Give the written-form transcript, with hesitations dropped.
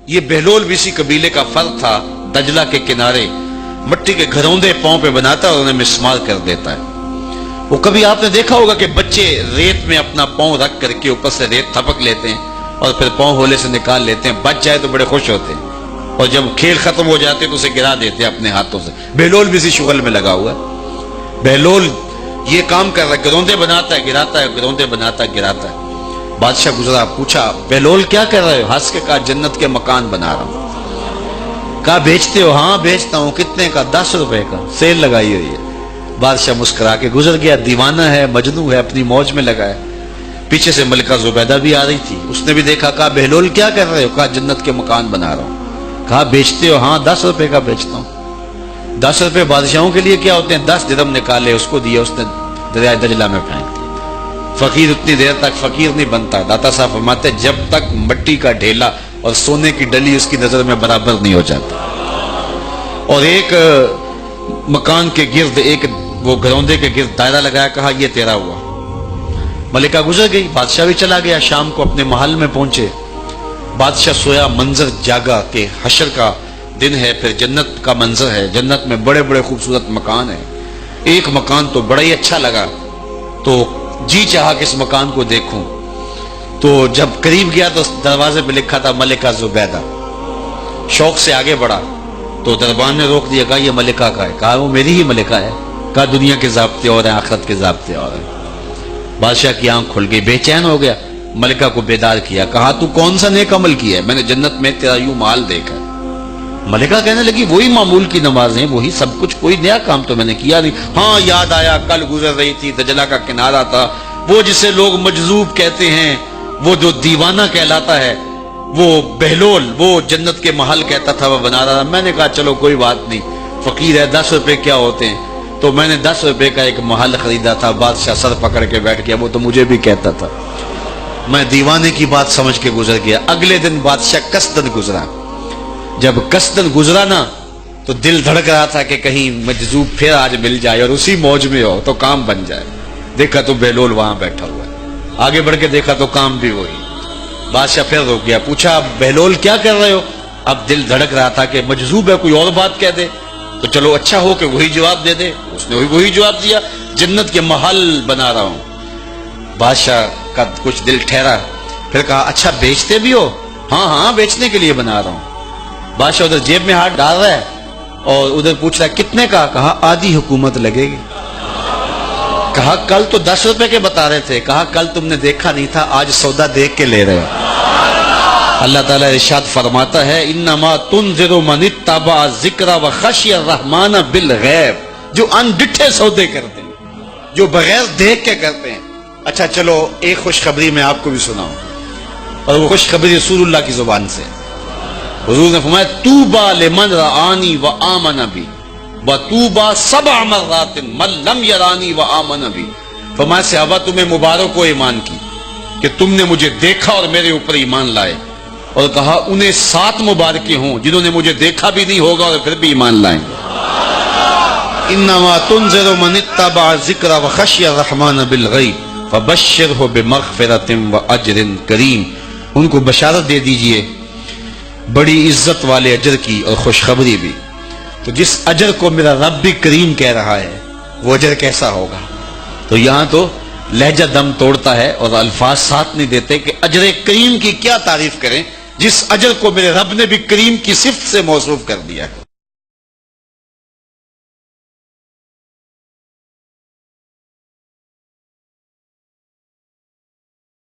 یہ بہلول بھی اسی قبیلے کا فرد تھا، دجلہ کے کنارے مٹی کے گھروندے پاؤں پہ بناتا ہے اور انہیں مسمار کر دیتا ہے۔ وہ کبھی آپ نے دیکھا ہوگا کہ بچے ریت میں اپنا پاؤں رکھ کر کے اوپر سے ریت تھپک لیتے ہیں اور پھر پاؤں ہولے سے نکال لیتے ہیں، بچ جائے تو بڑے خوش ہوتے ہیں، اور جب کھیل ختم ہو جاتے تو اسے گرا دیتے ہیں اپنے ہاتھوں سے۔ بہلول بھی اسی شغل میں لگا ہوا ہے۔ بہلول یہ کام کر رہا ہے، گروندے بناتا ہے گراتا ہے، گروندے بناتا ہے گراتا ہے۔ بادشاہ گزرا، پوچھا بہلول کیا کر رہے ہو؟ ہنس کے کہا جنت کے مکان بنا رہا ہوں۔ کہا بیچتے ہو؟ ہاں بیچتا ہوں۔ کتنے کا؟ 10 روپے کا، سیل لگائی ہوئی ہے۔ بادشاہ مسکرا کے گزر گیا، دیوانہ ہے، مجنوں ہے، اپنی موج میں لگا ہے۔ پیچھے سے ملکہ زبیدہ بھی آ رہی تھی، اس نے بھی دیکھا، کہا بہلول کیا کر رہے ہو؟ کہا جنت کے مکان بنا رہا ہوں۔ کہا بیچتے ہو؟ ہاں 10 روپے کا بیچتا ہوں۔ 10 روپے بادشاہوں کے لیے کیا ہوتے ہیں؟ 10 درہم نکالے، اس کو دیے، اس نے دریائے دجلہ میں پھینک دیا۔ فقیر اتنی دیر تک فقیر نہیں بنتا، داتا صاحب فرماتے جب تک مٹی کا ڈھیلا اور سونے کی ڈلی اس کی نظر میں برابر نہیں ہو جاتا۔ اور ایک مکان کے گرد، ایک وہ گھروندے کے گرد دائرہ لگایا، کہا یہ تیرا ہوا۔ ملکہ گزر گئی، بادشاہ بھی چلا گیا۔ شام کو اپنے محل میں پہنچے، بادشاہ سویا، منظر جاگا کہ حشر کا دن ہے، پھر جنت کا منظر ہے، جنت میں بڑے بڑے خوبصورت مکان ہیں۔ ایک مکان تو بڑا ہی اچھا لگا، تو جی چاہا کہ اس مکان کو دیکھوں۔ تو جب قریب گیا تو دروازے پہ لکھا تھا ملکہ زبیدہ۔ شوق سے آگے بڑھا تو دربان نے روک دیا، کہا یہ ملکہ کا ہے۔ کہا وہ میری ہی ملکہ ہے۔ کہا دنیا کے ضابطے اور ہیں، آخرت کے ضابطے اور ہیں۔ بادشاہ کی آنکھ کھل گئی، بے چین ہو گیا، ملکہ کو بیدار کیا، کہا تو کون سا نیک عمل کیا ہے؟ میں نے جنت میں تیرا یوں مال دیکھا ہے۔ ملکہ کہنے لگی وہی معمول کی نمازیں، وہی سب کچھ، کوئی نیا کام تو میں نے کیا نہیں۔ ہاں یاد آیا، کل گزر رہی تھی، دجلہ کا کنارہ تھا، وہ جسے لوگ مجذوب کہتے ہیں، وہ جو دیوانہ کہلاتا ہے، وہ بہلول، وہ جنت کے محل کہتا تھا، وہ بنا رہا تھا۔ میں نے کہا چلو کوئی بات نہیں، فقیر ہے، 10 روپے کیا ہوتے ہیں؟ تو میں نے 10 روپے کا ایک محل خریدا تھا۔ بادشاہ سر پکڑ کے بیٹھ گیا، وہ تو مجھے بھی کہتا تھا۔ میں دیوانے کی بات سمجھ کے گزر گیا۔ اگلے دن بادشاہ قصدن گزرا۔ جب قصدن گزرا نا تو دل دھڑک رہا تھا کہ کہیں مجذوب پھر آج مل جائے اور اسی موج میں ہو تو کام بن جائے۔ دیکھا تو بہلول وہاں بیٹھا ہوا ہے، آگے بڑھ کے دیکھا تو کام بھی وہی۔ بادشاہ پھر رک گیا، پوچھا بہلول کیا کر رہے ہو؟ اب دل دھڑک رہا تھا کہ مجذوب ہے، کوئی اور بات کہہ دے تو چلو اچھا ہو کہ وہی جواب دے دے۔ اس نے وہی جواب دیا، جنت کے محل بنا رہا ہوں۔ بادشاہ کا کچھ دل ٹھہرا، پھر کہا اچھا بیچتے بھی ہو؟ ہاں ہاں بیچنے کے لیے بنا رہا ہوں۔ بادشاہ ادھر جیب میں ہاتھ ڈال رہا ہے اور ادھر پوچھ رہا ہے کتنے کا؟ کہا آدھی حکومت لگے گی۔ کہا کل تو 10 روپے کے بتا رہے تھے۔ کہا کل تم نے دیکھا نہیں تھا، آج سودا دیکھ کے لے رہے ہو۔ اللہ تعالیٰ ارشاد فرماتا ہے انما تنذر من اتبع الذکر وخشی الرحمن بالغیب، جو ان ڈٹھے سودے کرتے ہیں، جو بغیر دیکھ کے کرتے ہیں۔ اچھا چلو ایک خوشخبری میں آپ کو بھی سناؤں، اور وہ خوشخبری رسول اللہ کی زبان سے۔ حضور نے فرمایا طوبی لمن رآنی وآمن بی وطوبی 7 مرات من لم یرانی وآمن بی۔ فرمایا صحابہ تمہیں مبارک ہو ایمان کی کہ تم نے مجھے دیکھا اور میرے اوپر ایمان لائے، اور کہا انہیں 7 مبارکیں ہوں جنہوں نے مجھے دیکھا بھی نہیں ہوگا اور پھر بھی ایمان لائیں گے۔ انما تنذر من اتبع الذکر وخشی الرحمن بالغیب فبشرہ بمغفرۃ واجر کریم۔ ان کو بشارت دے دیجئے بڑی عزت والے اجر کی اور خوشخبری بھی۔ تو جس اجر کو میرا رب بھی کریم کہہ رہا ہے وہ اجر کیسا ہوگا؟ تو یہاں تو لہجہ دم توڑتا ہے اور الفاظ ساتھ نہیں دیتے کہ اجر کریم کی کیا تعریف کریں جس اجر کو میرے رب نے بھی کریم کی صفت سے موصوف کر دیا ہے۔